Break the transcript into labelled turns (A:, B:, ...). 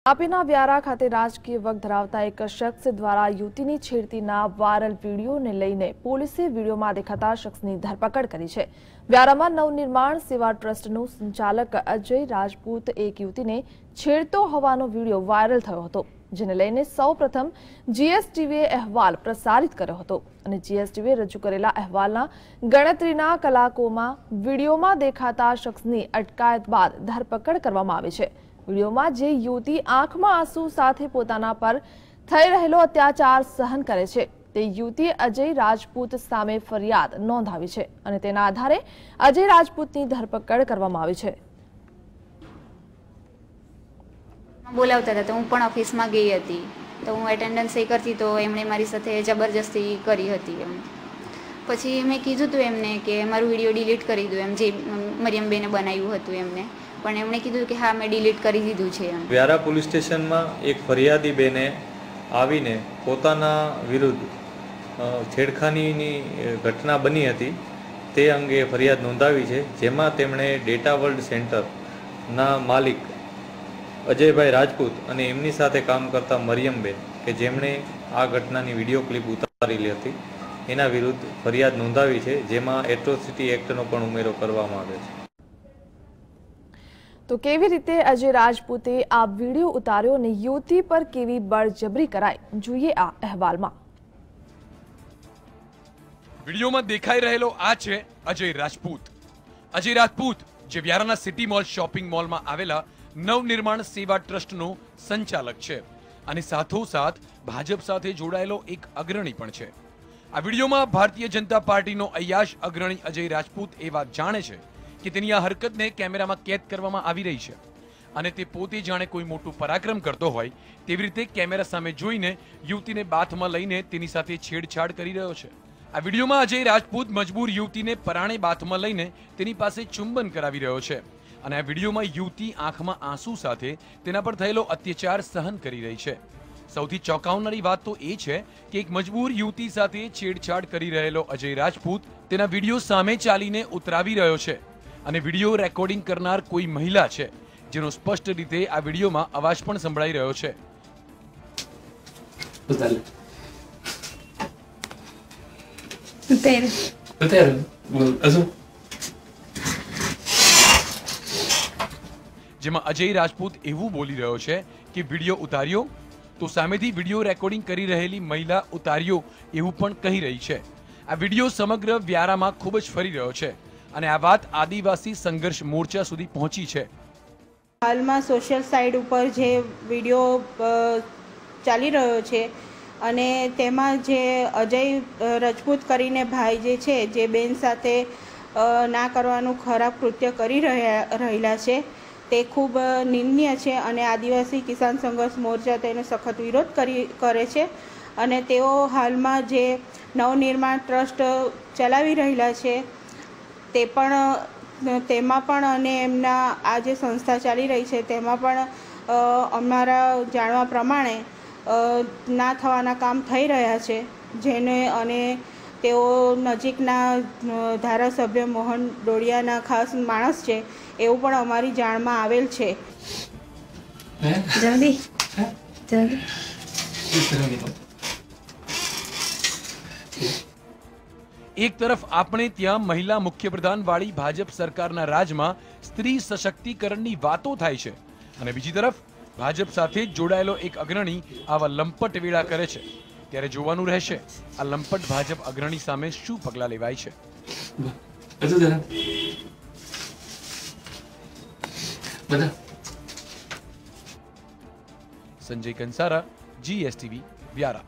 A: તાપીના વ્યારા ખાતે રાજકીય વગ ધરાવતા એક શખ્સ દ્વારા યુવતીની છેડતીના વાયરલ વિડીયોને લઈને પોલીસે વિડીયોમાં દેખાતા શખ્સની ધરપકડ કરી છે। વ્યારામાં નવનિર્માણ સેવા ટ્રસ્ટનું સંચાલક અજય રાજપૂત એક યુવતીને છેડતો હોવાનો વિડીયો વાયરલ થયો હતો, જેને લઈને સૌપ્રથમ જીએસટીવીએ અહેવાલ પ્રસારિત કર્યો હતો અને જીએસટીવીએ રજૂ કરેલા અહેવાલના ગણતરીના કલાકોમાં વિડીયોમાં દેખાતા શખ્સની અટકાયત બાદ ધરપકડ કરવામાં આવી છે। वीडियोમાં જે યુવતી આંખમાં આંસુ સાથે પોતાના પર થઈ રહેલો અત્યાચાર સહન કરે છે તે યુવતીએ અજય રાજપૂત સામે ફરિયાદ નોંધાવી છે અને તેના આધારે અજય રાજપૂતની ધરપકડ કરવામાં આવી છે।
B: બોલાવતા હતા તો હું પણ ઓફિસમાં ગઈ હતી તો હું એટેન્ડન્સ એ કરતી તો એમણે મારી સાથે જબરજસ્તી કરી હતી। એમ પછી મેં કીધું હતું એમને કે મારું વિડીયો ડિલીટ કરી દો, એમ જે મરિયમબેને બનાવ્યું હતું એમને, પણ એમણે કીધું કે હા મેં ડિલીટ કરી દીધું છે।
C: વ્યારા પોલીસ સ્ટેશનમાં એક ફરિયાદી બેને આવીને પોતાના વિરુદ્ધ છેડખાનીની ઘટના બની હતી તે અંગે ફરિયાદ નોંધાવી છે, જેમાં તેમણે ડેટા વર્લ્ડ સેન્ટરના માલિક અજયભાઈ રાજપૂત અને એમની સાથે કામ કરતા મરિયમબેન કે જેમણે આ ઘટનાની વિડીયો ક્લિપ ઉતારેલી હતી એના વિરુદ્ધ ફરિયાદ નોંધાવી છે, જેમાં એટ્રોસિટી એક્ટનો પણ ઉમેરો કરવામાં આવ્યો છે।
A: તો કેવી રીતે અજય રાજપૂતે આ વિડીયો ઉતાર્યો અને યુવતી પર કેવી બળજબરી કરાઈ, જોઈએ આ અહેવાલમાં।
D: વિડીયોમાં દેખાઈ રહેલો આ છે અજય રાજપૂત। અજય રાજપૂત જે વ્યારાના સિટી મોલ શોપિંગ મોલમાં આવેલા નવનિર્માણ સેવા ટ્રસ્ટનો સંચાલક છે અને સાથોસાથ ભાજપ સાથે જોડાયેલો એક અગ્રણી પણ છે। આ વિડીયોમાં ભારતીય જનતા પાર્ટીનો અયાશ અગ્રણી અજય રાજપૂત એ વાત જાણે છે કે તેની આ હરકતને કેમેરામાં કેદ કરવામાં આવી રહી છે અને તે પોતે જાણે કોઈ મોટું પરાક્રમ કરતો હોય તેવી રીતે કેમેરા સામે જોઈને યુવતીને બાથમાં લઈને તેની સાથે છેડછાડ કરી રહ્યો છે। આ વિડીયોમાં અજય રાજપૂત મજબૂર યુવતીને પરાણે બાથમાં લઈને તેની પાસે ચુંબન કરાવી રહ્યો છે અને આ વિડીયોમાં યુવતી આંખમાં આંસુ સાથે તેના પર થયેલો અત્યાચાર સહન કરી રહી છે। સૌથી ચોંકાવનારી વાત તો એ છે કે એક મજબૂર યુવતી સાથે છેડછાડ કરી રહેલો અજય રાજપૂત તેના વિડીયો સામે ચાલીને ઉતરાવી રહ્યો છે અને વિડીયો રેકોર્ડિંગ કરનાર કોઈ મહિલા છે જેનો સ્પષ્ટ રીતે આ વિડીયોમાં અવાજ પણ સંભળાઈ રહ્યો છે। જેમાં અજય રાજપૂત એવું બોલી રહ્યો છે કે વિડીયો ઉતાર્યો તો સામેથી વિડીયો રેકોર્ડિંગ કરી રહેલી મહિલા ઉતાર્યો એવું પણ કહી રહી છે। આ વિડીયો સમગ્ર વ્યારામાં ખૂબ જ ફરી રહ્યો છે અને આ વાત આદિવાસી સંઘર્ષ મોરચા સુધી પહોંચી છે।
E: હાલમાં સોશિયલ સાઇટ ઉપર જે વિડીયો ચાલી રહ્યો છે અને તેમાં જે અજય રાજપૂત કરીને ભાઈ જે છે જે બેન સાથે ના કરવાનું ખરાબ કૃત્ય કરી રહેલા છે તે ખૂબ નિંદનીય છે અને આદિવાસી કિસાન સંઘર્ષ મોરચા તેનો સખત વિરોધ કરે છે અને તેઓ હાલમાં જે નવનિર્માણ ટ્રસ્ટ ચલાવી રહેલા છે તેમાં પણ અને એમના આ જે સંસ્થા ચાલી રહી છે તેમાં પણ અમારા જાણવા પ્રમાણે ના થવાના કામ થઈ રહ્યા છે, જેને અને તેઓ નજીકના ધારાસભ્ય મોહન ડોડિયાના ખાસ માણસ છે એવું પણ અમારી જાણમાં આવેલ છે।
B: જલ્દી
D: એક તરફ આપણે ત્યાં મહિલા મુખ્યપ્રધાન વાળી ભાજપ સરકારના રાજમાં સ્ત્રી સશક્તિકરણની વાતો થાય છે અને બીજી તરફ ભાજપ સાથે જોડાયેલો એક અગ્રણી આવા લંપટ વેળા કરે છે, ત્યારે જોવાનું રહેશે આ લંપટ ભાજપ અગ્રણી સામે શું પગલાં લેવાય છે। સંજય કંસારા, GSTV, વ્યારા।